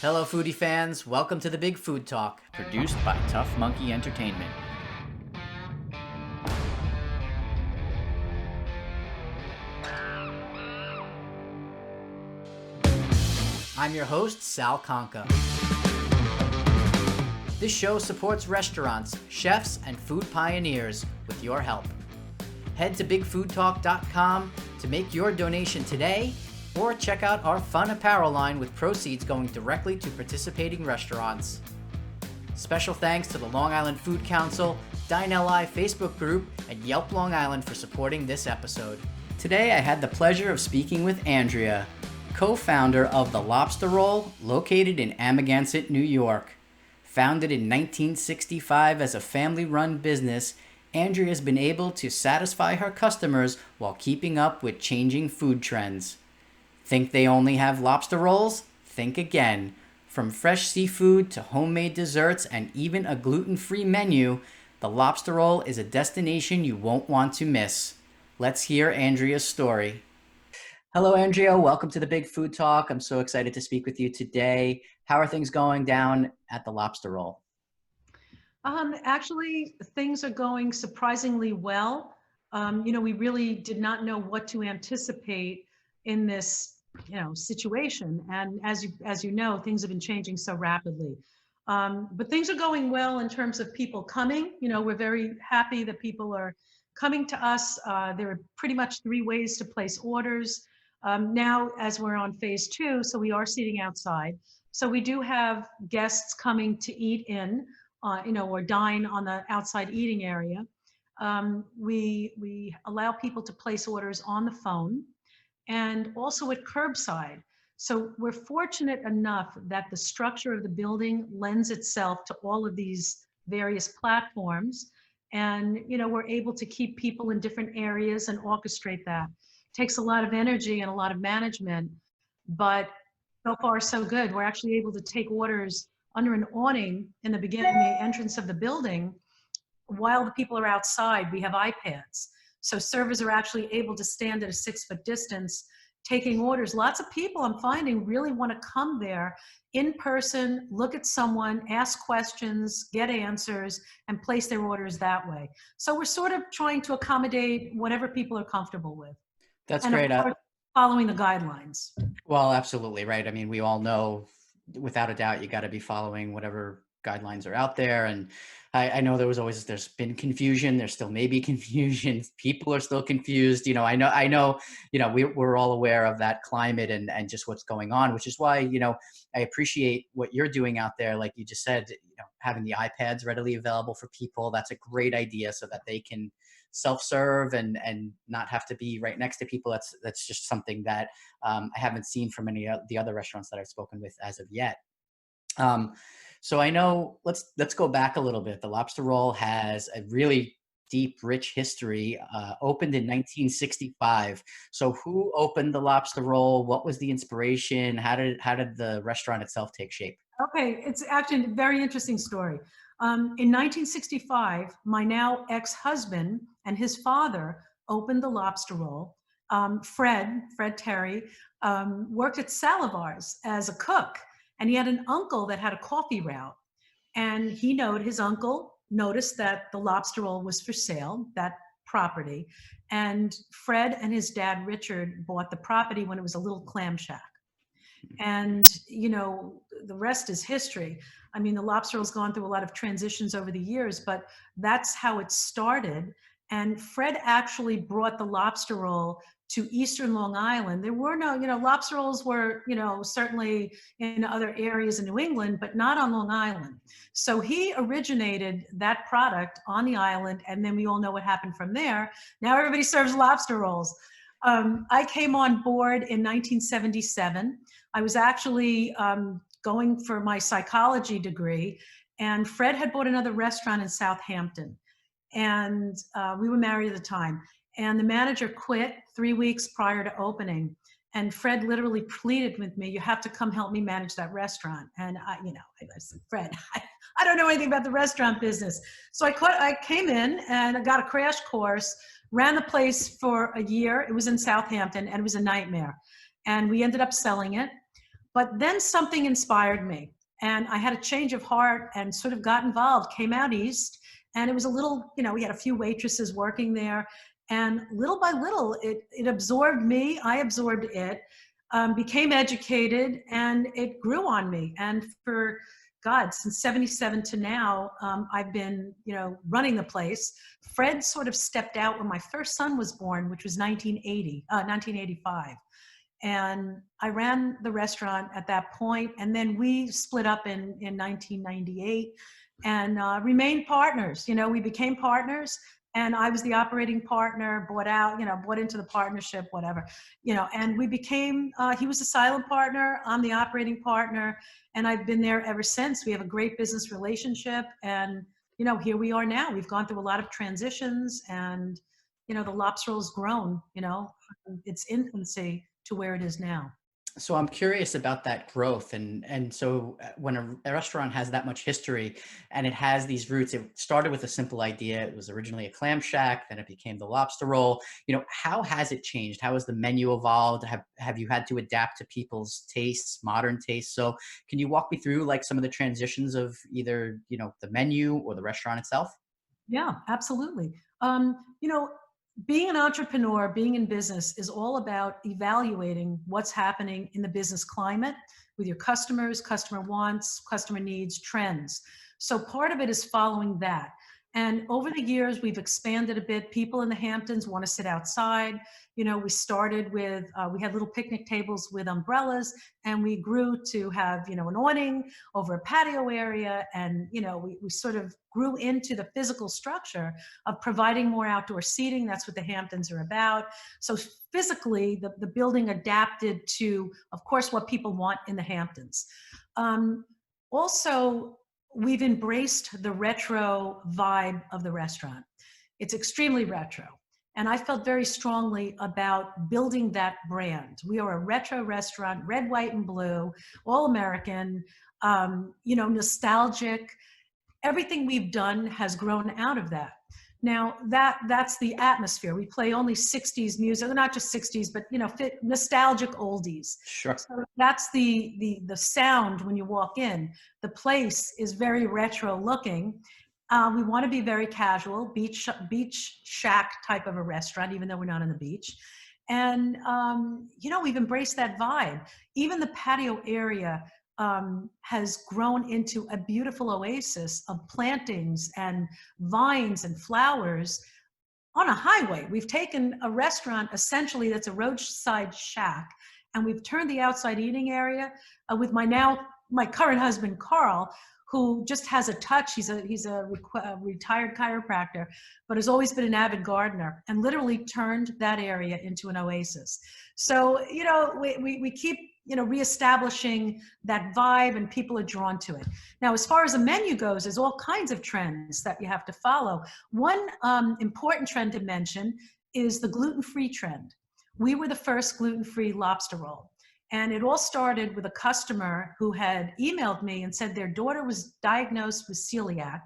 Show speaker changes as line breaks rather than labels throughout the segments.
Hello, foodie fans. Welcome to the Big Food Talk, produced by Tough Monkey Entertainment. I'm your host, Sal Conca. This show supports restaurants, chefs, and food pioneers with your help. Head to bigfoodtalk.com to make your donation today, or check out our fun apparel line with proceeds going directly to participating restaurants. Special thanks to the Long Island Food Council, Dine LI Facebook group, and Yelp Long Island for supporting this episode. Today I had the pleasure of speaking with Andrea, co-founder of the Lobster Roll, located in Amagansett, New York. Founded in 1965 as a family-run business, Andrea has been able to satisfy her customers while keeping up with changing food trends. Think they only have lobster rolls? Think again. From fresh seafood to homemade desserts and even a gluten-free menu, the Lobster Roll is a destination you won't want to miss. Let's hear Andrea's story. Hello, Andrea. Welcome to the Big Food Talk. I'm so excited to speak with you today. How are things going down at the Lobster Roll?
Actually, things are going surprisingly well. We really did not know what to anticipate in this situation. And as you know, things have been changing so rapidly. But things are going well in terms of people coming. We're very happy that people are coming to us. There are pretty much 3 ways to place orders. Now, as we're on phase 2, so we are seating outside. So we do have guests coming to eat in, or dine on the outside eating area. We allow people to place orders on the phone, and also at curbside. So we're fortunate enough that the structure of the building lends itself to all of these various platforms. And, we're able to keep people in different areas and orchestrate that. Takes a lot of energy and a lot of management, but so far so good. We're actually able to take orders under an awning in the beginning, the entrance of the building. While the people are outside, we have iPads. So servers are actually able to stand at a 6-foot distance, taking orders. Lots of people I'm finding really want to come there in person, look at someone, ask questions, get answers, and place their orders that way. So we're sort of trying to accommodate whatever people are comfortable with.
That's
And
great.
of course, following the guidelines.
Well, absolutely, right. I mean, we all know, without a doubt, you got to be following whatever guidelines are out there. And I know there's been confusion. There still may be confusion. People are still confused. I know, we're all aware of that climate and just what's going on, which is why, I appreciate what you're doing out there. Like you just said, having the iPads readily available for people. That's a great idea so that they can self-serve and not have to be right next to people. That's just something that I haven't seen from any of the other restaurants that I've spoken with as of yet. So I know, let's go back a little bit. The Lobster Roll has a really deep, rich history, opened in 1965. So who opened the Lobster Roll? What was the inspiration? How did the restaurant itself take shape?
Okay, it's actually a very interesting story. In 1965, my now ex-husband and his father opened the Lobster Roll. Fred Terry, worked at Salivar's as a cook, and he had an uncle that had a coffee route. And his uncle noticed that the Lobster Roll was for sale, that property. And Fred and his dad, Richard, bought the property when it was a little clam shack. And, the rest is history. I mean, the Lobster Roll's gone through a lot of transitions over the years, but that's how it started. And Fred actually brought the Lobster Roll to Eastern Long Island. There were no, Lobster Rolls were, certainly in other areas in New England, but not on Long Island. So he originated that product on the island, and then we all know what happened from there. Now everybody serves lobster rolls. I came on board in 1977. I was actually going for my psychology degree, and Fred had bought another restaurant in Southampton, and we were married at the time. And the manager quit 3 weeks prior to opening, and Fred literally pleaded with me, "You have to come help me manage that restaurant." And I said, "Fred, I don't know anything about the restaurant business." So I came in and I got a crash course, ran the place for a year. It was in Southampton, and it was a nightmare. And we ended up selling it. But then something inspired me, and I had a change of heart and sort of got involved, came out east, and it was a little, we had a few waitresses working there, and little by little, it absorbed me, I absorbed it, became educated, and it grew on me. And for God, since 77 to now, I've been, running the place. Fred sort of stepped out when my first son was born, which was 1985. And I ran the restaurant at that point, and then we split up in 1998 and remained partners. We became partners, and I was the operating partner, bought into the partnership, whatever, and we became, he was the silent partner, I'm the operating partner, and I've been there ever since. We have a great business relationship, and, here we are now. We've gone through a lot of transitions, and, the Lobster Roll's grown, its infancy to where it is now.
So I'm curious about that growth, and so when a restaurant has that much history and it has these roots, it started with a simple idea. It was originally a clam shack, then it became the Lobster Roll. How has it changed? How has the menu evolved? Have you had to adapt to people's tastes, modern tastes? So can you walk me through like some of the transitions of either the menu or the restaurant itself?
Yeah, absolutely. Being an entrepreneur, being in business is all about evaluating what's happening in the business climate with your customers, customer wants, customer needs, trends. So part of it is following that. And over the years, we've expanded a bit. People in the Hamptons want to sit outside. We started with, we had little picnic tables with umbrellas, and we grew to have, an awning over a patio area. And, we sort of grew into the physical structure of providing more outdoor seating. That's what the Hamptons are about. So physically, the building adapted to, of course, what people want in the Hamptons. Also, we've embraced the retro vibe of the restaurant. It's extremely retro. And I felt very strongly about building that brand. We are a retro restaurant, red, white, and blue, all American, nostalgic. Everything we've done has grown out of that. Now that's the atmosphere. We play only 60s music, not just 60s, but nostalgic oldies.
Sure.
So that's the sound when you walk in. The place is very retro looking. We want to be very casual, beach shack type of a restaurant, even though we're not on the beach. And we've embraced that vibe. Even the patio area has grown into a beautiful oasis of plantings and vines and flowers on a highway. We've taken a restaurant essentially that's a roadside shack, and we've turned the outside eating area with my current husband, Carl, who just has a touch. He's a retired chiropractor, but has always been an avid gardener, and literally turned that area into an oasis. So, we keep, reestablishing that vibe, and people are drawn to it. Now, as far as a menu goes, there's all kinds of trends that you have to follow. One important trend to mention is the gluten-free trend. We were the first gluten-free lobster roll. And it all started with a customer who had emailed me and said their daughter was diagnosed with celiac,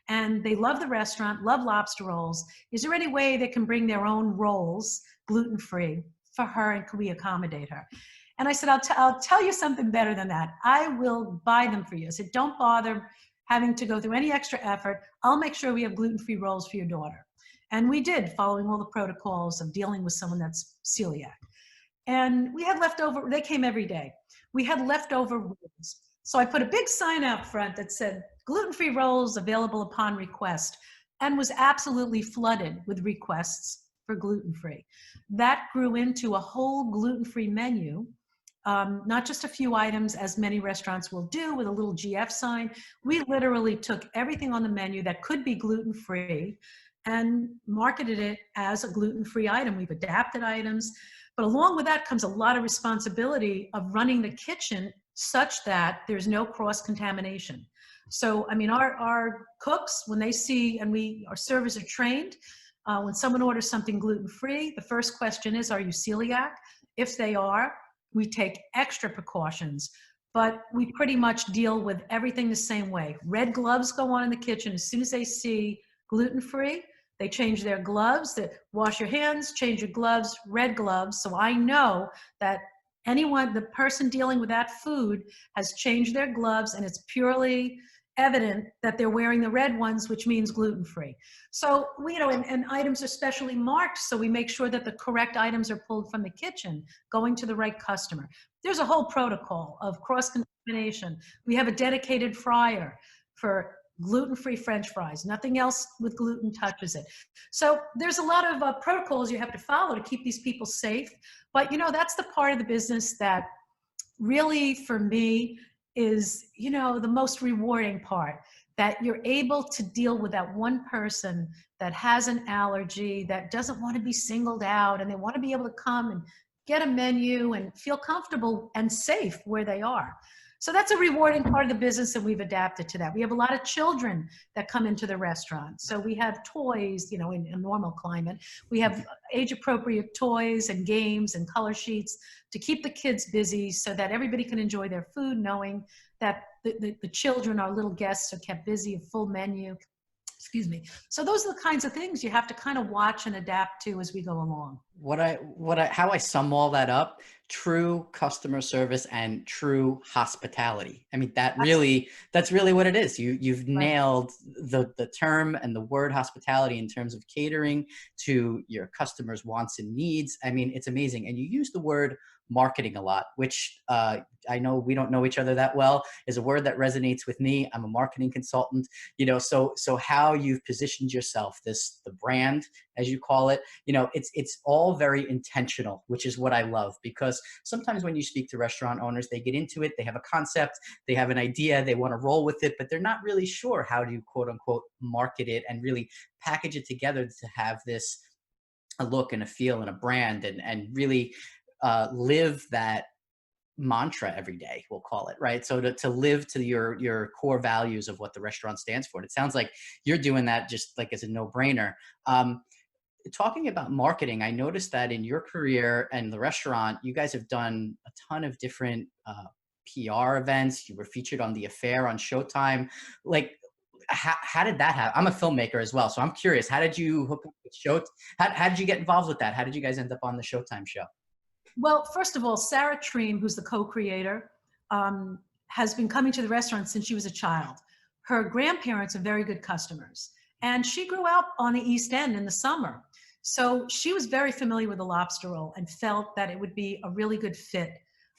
and they love the restaurant, love lobster rolls. Is there any way they can bring their own rolls, gluten-free, for her, and could we accommodate her? And I said, I'll tell you something better than that. I will buy them for you. I said, don't bother having to go through any extra effort. I'll make sure we have gluten-free rolls for your daughter. And we did, following all the protocols of dealing with someone that's celiac. And we had leftover, they came every day. We had leftover rolls. So I put a big sign out front that said, gluten-free rolls available upon request, and was absolutely flooded with requests for gluten-free. That grew into a whole gluten-free menu, not just a few items, as many restaurants will do with a little GF sign. We literally took everything on the menu that could be gluten-free and marketed it as a gluten-free item. We've adapted items. But along with that comes a lot of responsibility of running the kitchen such that there's no cross-contamination. So, our cooks, when they see, and our servers are trained, when someone orders something gluten-free, the first question is, are you celiac? If they are, we take extra precautions, but we pretty much deal with everything the same way. Red gloves go on in the kitchen as soon as they see gluten-free. They change their gloves, they wash your hands, change your gloves, red gloves. So I know that the person dealing with that food has changed their gloves, and it's purely evident that they're wearing the red ones, which means gluten-free. So we, and items are specially marked, so we make sure that the correct items are pulled from the kitchen, going to the right customer. There's a whole protocol of cross-contamination. We have a dedicated fryer for gluten-free French fries. Nothing else with gluten touches it. So there's a lot of protocols you have to follow to keep these people safe. But that's the part of the business that really, for me, is the most rewarding part, that you're able to deal with that one person that has an allergy, that doesn't want to be singled out, and they want to be able to come and get a menu and feel comfortable and safe where they are. So that's a rewarding part of the business, and we've adapted to that. We have a lot of children that come into the restaurant. So we have toys, in a normal climate. We have age-appropriate toys and games and color sheets to keep the kids busy so that everybody can enjoy their food, knowing that the children, our little guests, are kept busy, a full menu. Excuse me. So those are the kinds of things you have to kind of watch and adapt to as we go along.
How I sum all that up: true customer service and true hospitality. I mean, that's really what it is. You've nailed the term and the word hospitality in terms of catering to your customers' wants and needs. I mean, it's amazing. And you use the word marketing a lot, which I know we don't know each other that well, is a word that resonates with me. I'm a marketing consultant, so how you've positioned yourself, the brand, as you call it, it's all very intentional, which is what I love, because sometimes when you speak to restaurant owners, they get into it, they have a concept, they have an idea, they want to roll with it, but they're not really sure how to quote unquote market it and really package it together to have a look and a feel and a brand, and really live that mantra every day, we'll call it, right? So to live to your core values of what the restaurant stands for. And it sounds like you're doing that just like as a no-brainer. Talking about marketing, I noticed that in your career and the restaurant, you guys have done a ton of different PR events. You were featured on The Affair on Showtime. Like, how did that happen? I'm a filmmaker as well, so I'm curious. How did you hook up with Showtime? How did you get involved with that? How did you guys end up on the Showtime show?
Well, first of all, Sarah Treem, who's the co-creator, has been coming to the restaurant since she was a child. Her grandparents are very good customers, and she grew up on the East End in the summer. So she was very familiar with the Lobster Roll and felt that it would be a really good fit,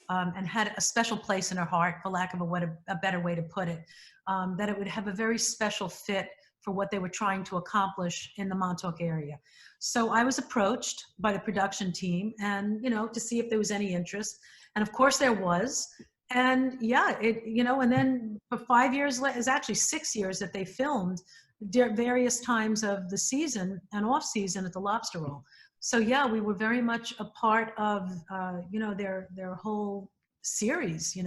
and had a special place in her heart, for lack of a better way to put it, that it would have a very special fit for what they were trying to accomplish in the Montauk area. So I was approached by the production team, and to see if there was any interest, and of course there was. And yeah, and then for 5 years, it's actually 6 years that they filmed various times of the season and off season at the Lobster Roll. So yeah, we were very much a part of their whole series. We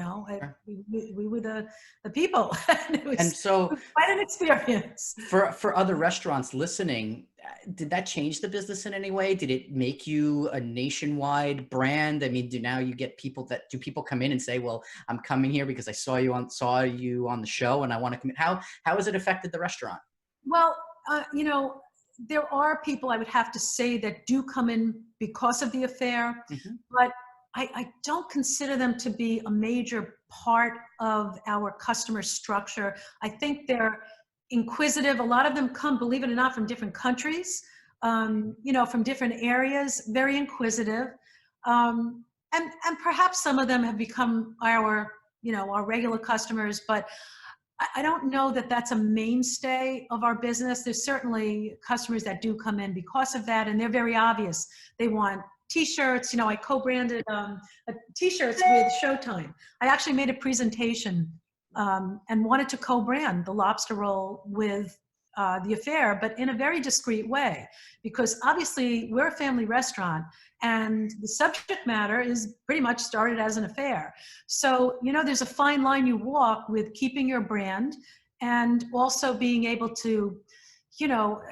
were the people. It was,
And so,
it was quite an experience.
for other restaurants listening, did that change the business in any way? Did it make you a nationwide brand? I mean, do people come in and say, well, I'm coming here because I saw you on the show and I want to come in? How has it affected the restaurant?
Well, there are people, I would have to say, that do come in because of The Affair, but I don't consider them to be a major part of our customer structure. I think they're inquisitive. A lot of them come, believe it or not, from different countries, from different areas, very inquisitive. And perhaps some of them have become our regular customers, but I don't know that that's a mainstay of our business. There's certainly customers that do come in because of that, and they're very obvious. They want T-shirts. I co-branded T-shirts with Showtime. I actually made a presentation and wanted to co-brand the Lobster Roll with The Affair, but in a very discreet way, because obviously we're a family restaurant and the subject matter is pretty much started as an affair. So, there's a fine line you walk with keeping your brand and also being able to,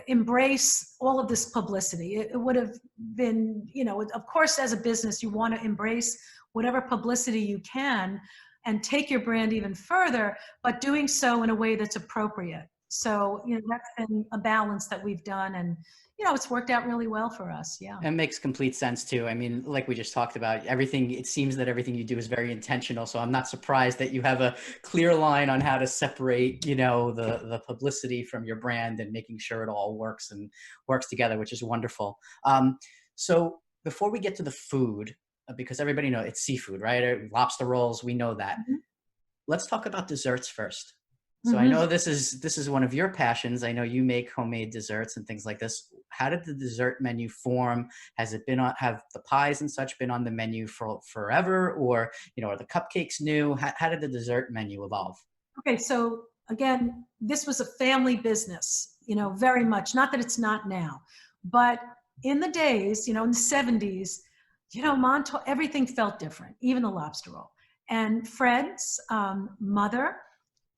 embrace all of this publicity. It would have been, of course, as a business, you want to embrace whatever publicity you can and take your brand even further, but doing so in a way that's appropriate. So, that's been a balance that we've done, and, it's worked out really well for us. Yeah.
It makes complete sense too. I mean, like we just talked about, everything, it seems that everything you do is very intentional. So I'm not surprised that you have a clear line on how to separate, the publicity from your brand and making sure it all works and works together, which is wonderful. So before we get to the food, because everybody knows it's seafood, right? Lobster rolls, we know that.
Mhm.
Let's talk about desserts first. So I know
Mhm.
this is one of your passions. I know you make homemade desserts and things like this. How did the dessert menu form? Has it been on, have the pies and such been on the menu for forever, or are the cupcakes new? How did the dessert menu evolve?
Okay, so again, this was a family business, very much. Not that it's not now, but in the days, in the 70s, Montauk, everything felt different, even the lobster roll. And Fred's mother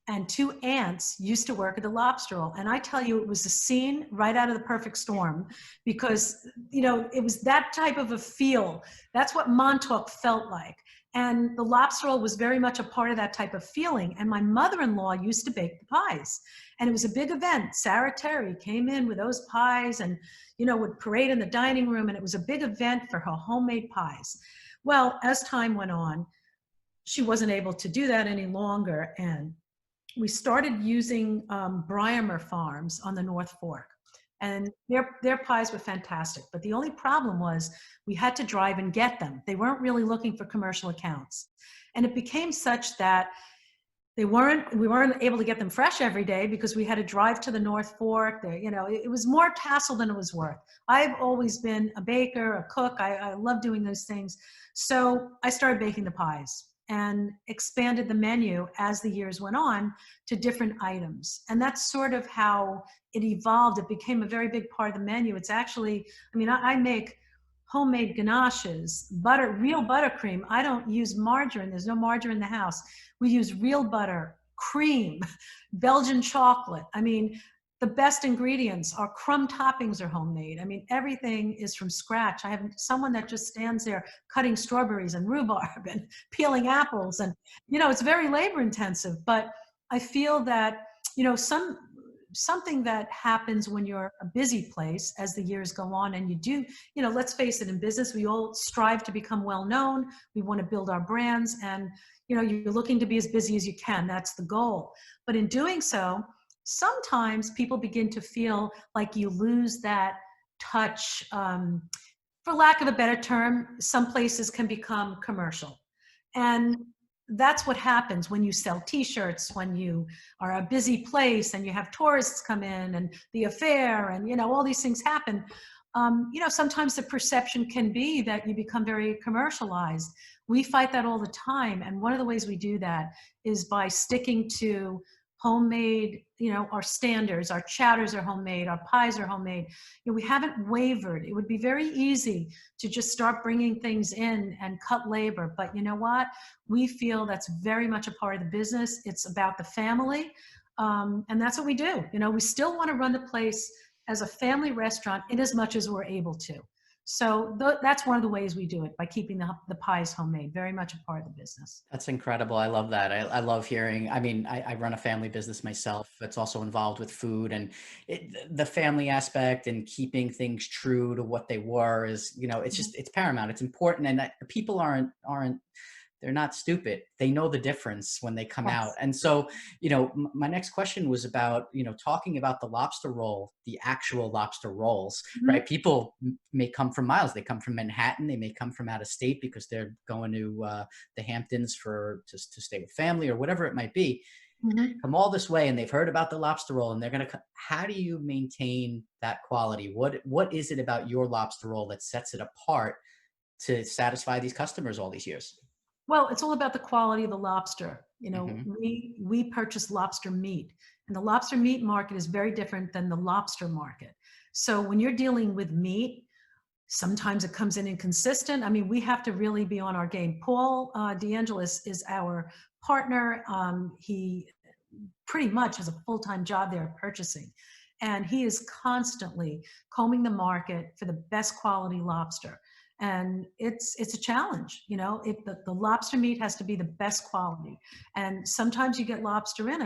and two aunts used to work at the Lobster Roll. And I tell you, it was a scene right out of the perfect storm because, it was that type of a feel. That's what Montauk felt like. And the Lobster Roll was very much a part of that type of feeling. And my mother-in-law used to bake the pies. And it was a big event. Sarah Terry came in with those pies and, would parade in the dining room. And it was a big event for her homemade pies. Well, as time went on, she wasn't able to do that any longer. And we started using Briamer Farms on the North Fork. And their pies were fantastic. But the only problem was we had to drive and get them. They weren't really looking for commercial accounts. And it became such that we weren't able to get them fresh every day because we had to drive to the North Fork. It was more hassle than it was worth. I've always been a baker, a cook. I love doing those things. So I started baking the pies and expanded the menu as the years went on to different items. And that's sort of how it evolved. It became a very big part of the menu. It's actually, I make homemade ganaches, real buttercream. I don't use margarine. There's no margarine in the house. We use real butter, cream, Belgian chocolate. The best ingredients. Our crumb toppings are homemade. Everything is from scratch. I have someone that just stands there cutting strawberries and rhubarb and peeling apples. And, it's very labor intensive, but I feel that, something that happens when you're a busy place as the years go on and you do, let's face it, in business, we all strive to become well known. We want to build our brands and, you're looking to be as busy as you can. That's the goal. But in doing so, sometimes people begin to feel like you lose that touch. For lack of a better term, some places can become commercial. And that's what happens when you sell t-shirts, when you are a busy place and you have tourists come in and the affair and, all these things happen. Sometimes the perception can be that you become very commercialized. We fight that all the time. And one of the ways we do that is by sticking to homemade, our standards. Our chowders are homemade, our pies are homemade. We haven't wavered. It would be very easy to just start bringing things in and cut labor. But you know what? We feel that's very much a part of the business. It's about the family. And that's what we do. We still want to run the place as a family restaurant in as much as we're able to. So that's one of the ways we do it, by keeping the pies homemade, very much a part of the business.
That's incredible. I love that. I love hearing. I run a family business myself. It's also involved with food, and the family aspect and keeping things true to what they were is, it's paramount. It's important, and people aren't they're not stupid. They know the difference when they come out.
Yes.
And so, my next question was about, talking about the lobster roll, the actual lobster rolls,
Mhm.
right? People may come from miles. They come from Manhattan. They may come from out of state because they're going to the Hamptons to stay with family or whatever it might be.
Mhm.
Come all this way and they've heard about the lobster roll and they're going to, how do you maintain that quality? What is it about your lobster roll that sets it apart to satisfy these customers all these years?
Well, it's all about the quality of the lobster.
Hmm.
We purchase lobster meat, and the lobster meat market is very different than the lobster market. So when you're dealing with meat, sometimes it comes in inconsistent. We have to really be on our game. Paul DeAngelis is our partner. He pretty much has a full-time job there of purchasing. And he is constantly combing the market for the best quality lobster. And it's a challenge, the lobster meat has to be the best quality. And sometimes you get lobster in.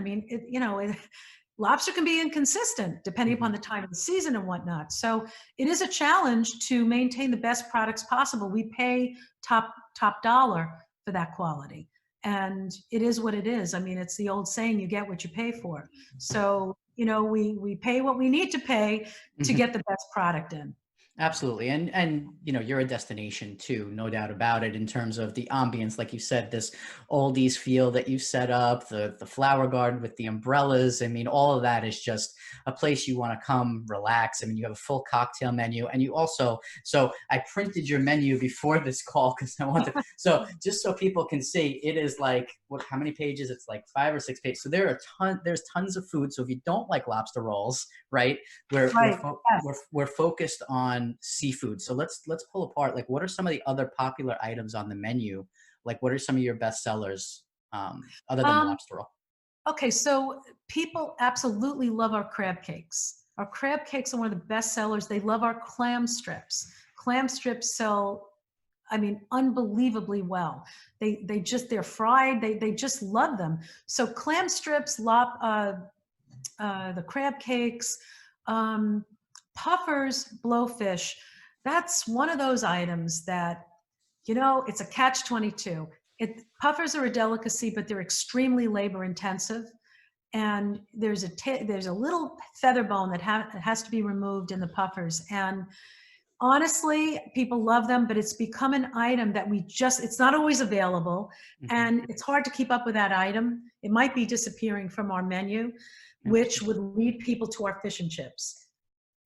lobster can be inconsistent depending upon the time of the season and whatnot. So it is a challenge to maintain the best products possible. We pay top dollar for that quality. And it is what it is. I mean, it's the old saying, you get what you pay for. So, we pay what we need to pay to
Mhm.
get the best product in.
Absolutely. And you're a destination too, no doubt about it, in terms of the ambience, like you said, this oldies feel that you set up, the flower garden with the umbrellas. I mean, all of that is just a place you want to come relax. I mean, you have a full cocktail menu, and you also, so I printed your menu before this call because I want to, so just so people can see, it is like, how many pages? It's like 5 or 6 pages. So there's tons of food. So if you don't like lobster rolls, right?
Right. Yes.
We're focused on seafood. So let's pull apart, like, what are some of the other popular items on the menu? Like, what are some of your best sellers, other than the
Um,
lobster roll?
okay, so people absolutely love our crab cakes. Our crab cakes are one of the best sellers. They love our clam strips. Clam strips sell, I mean, unbelievably well. They're fried. They just love them. So clam strips, the crab cakes, um, puffers, blowfish. That's one of those items that, it's a catch 22. Puffers are a delicacy, but they're extremely labor intensive. And there's a little feather bone that has to be removed in the puffers. And honestly, people love them, but it's become an item that it's not always available.
Mhm.
And it's hard to keep up with that item. It might be disappearing from our menu, which
Interesting.
would lead people to our fish and chips.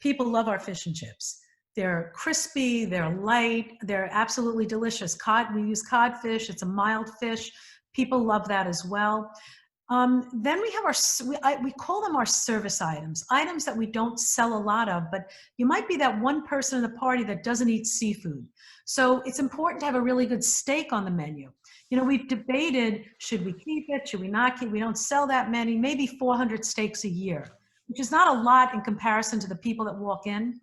People love our fish and chips. They're crispy, they're light, they're absolutely delicious. We use codfish, it's a mild fish. People love that as well. Then we have we call them our service items that we don't sell a lot of, but you might be that one person in the party that doesn't eat seafood. So it's important to have a really good steak on the menu. We've debated, should we keep it? Should we not keep it? We don't sell that many, maybe 400 steaks a year, which is not a lot in comparison to the people that walk in.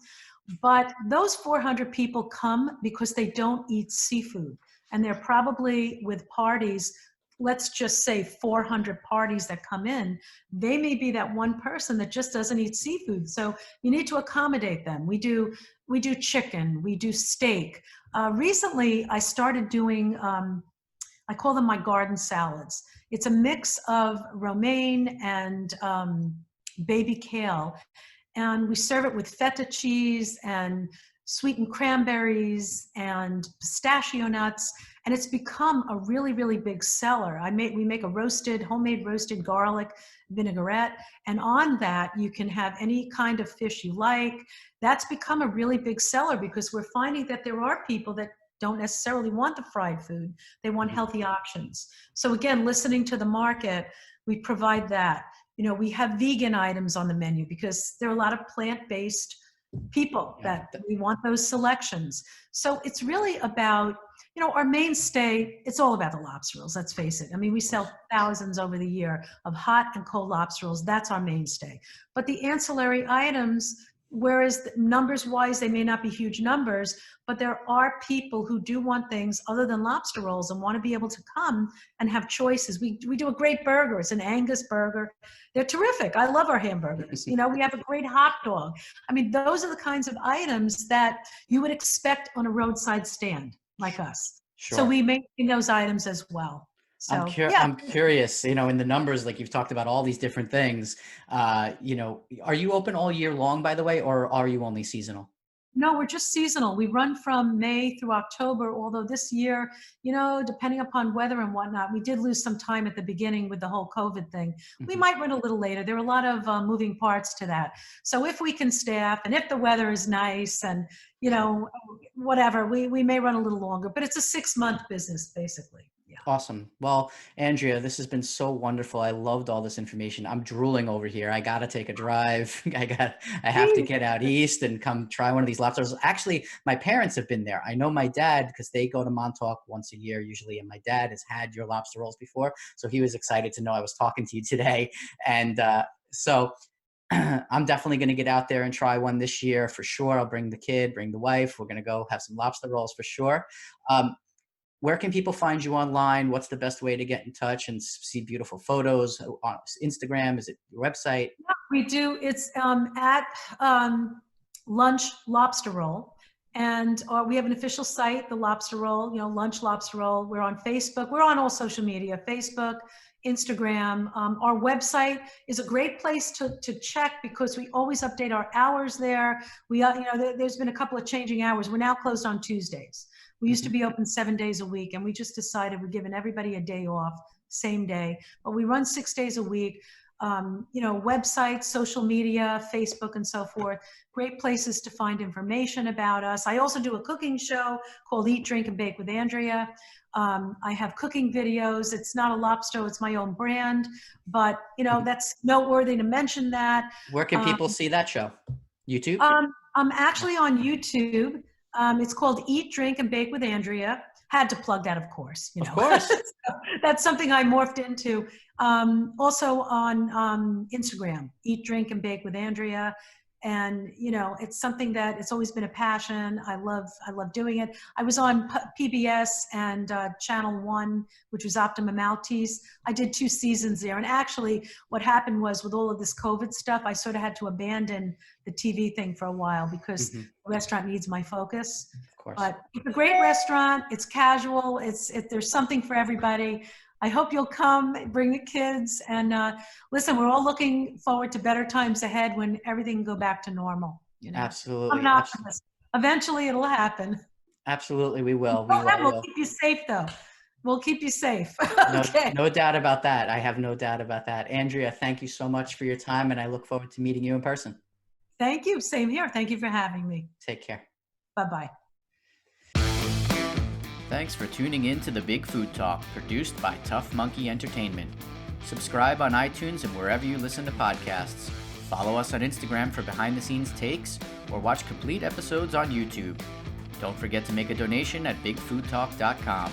But those 400 people come because they don't eat seafood. And they're probably with parties, let's just say 400 parties that come in, they may be that one person that just doesn't eat seafood. So you need to accommodate them. We do chicken, we do steak. Recently, I started doing, I call them my garden salads. It's a mix of romaine and baby kale. And we serve it with feta cheese and sweetened cranberries and pistachio nuts. And it's become a really, really big seller. We make a homemade roasted garlic vinaigrette. And on that, you can have any kind of fish you like. That's become a really big seller because we're finding that there are people that don't necessarily want the fried food. They want
Mhm.
healthy options. So again, listening to the market, we provide that. We have vegan items on the menu because there are a lot of plant-based people
Yeah.
that we want those selections. So it's really about, our mainstay, it's all about the lobster rolls, let's face it. I mean, we
Of course.
sell thousands over the year of hot and cold lobster rolls. That's our mainstay. But the ancillary items, whereas numbers wise, they may not be huge numbers, but there are people who do want things other than lobster rolls and want to be able to come and have choices. We do a great burger. It's an Angus burger. They're terrific. I love our hamburgers. We have a great hot dog. I mean, those are the kinds of items that you would expect on a roadside stand like us. So
Sure.
we maintain those items as well. So yeah.
I'm curious, in the numbers, like you've talked about all these different things, are you open all year long, by the way, or are you only seasonal?
No, we're just seasonal. We run from May through October, although this year, depending upon weather and whatnot, we did lose some time at the beginning with the whole COVID thing. We
Mhm.
might run a little later. There are a lot of moving parts to that. So if we can staff and if the weather is nice and,
Sure.
whatever, we may run a little longer, but it's a 6-month business, basically. Yeah.
Awesome. Well, Andrea, this has been so wonderful. I loved all this information. I'm drooling over here. I got to take a drive. I have to get out east and come try one of these lobsters. Actually, my parents have been there. I know my dad because they go to Montauk once a year usually, and my dad has had your lobster rolls before, so he was excited to know I was talking to you today. And so I'm definitely going to get out there and try one this year for sure. I'll bring the kid, bring the wife. We're going to go have some lobster rolls for sure. Um, where can people find you online? What's the best way to get in touch and see beautiful photos on Instagram? Is it your website?
We do. It's at Lunch Lobster Roll. And we have an official site, the Lobster Roll, Lunch Lobster Roll. We're on Facebook. We're on all social media, Facebook, Instagram. Our website is a great place to check because we always update our hours there. There's been a couple of changing hours. We're now closed on Tuesdays. We used to be open 7 days a week, and we just decided we're giving everybody a day off, same day. But we run 6 days a week. Websites, social media, Facebook, and so forth. Great places to find information about us. I also do a cooking show called Eat, Drink, and Bake with Andrea. I have cooking videos. It's not a lobster, it's my own brand, but that's noteworthy to mention that.
Where can people see that show? YouTube?
I'm actually on YouTube. It's called Eat, Drink, and Bake with Andrea. Had to plug that, of course.
Of course.
That's something I morphed into. Also on Instagram, Eat, Drink, and Bake with Andrea. And, it's something that it's always been a passion. I love doing it. I was on PBS and Channel 1, which was Optima Maltese. I did 2 seasons there. And actually what happened was with all of this COVID stuff, I sort of had to abandon the TV thing for a while because the restaurant needs my focus.
Of course.
But it's a great restaurant. It's casual. There's something for everybody. I hope you'll come, bring the kids, and listen, we're all looking forward to better times ahead when everything can go back to normal.
Absolutely.
I'm an optimist. Eventually it'll happen.
Absolutely, we will.
We'll keep you safe, though. We'll keep you safe. Okay.
No doubt about that. I have no doubt about that. Andrea, thank you so much for your time, and I look forward to meeting you in person.
Thank you. Same here. Thank you for having me.
Take care.
Bye-bye.
Thanks for tuning in to The Big Food Talk, produced by Tough Monkey Entertainment. Subscribe on iTunes and wherever you listen to podcasts. Follow us on Instagram for behind-the-scenes takes, or watch complete episodes on YouTube. Don't forget to make a donation at bigfoodtalk.com.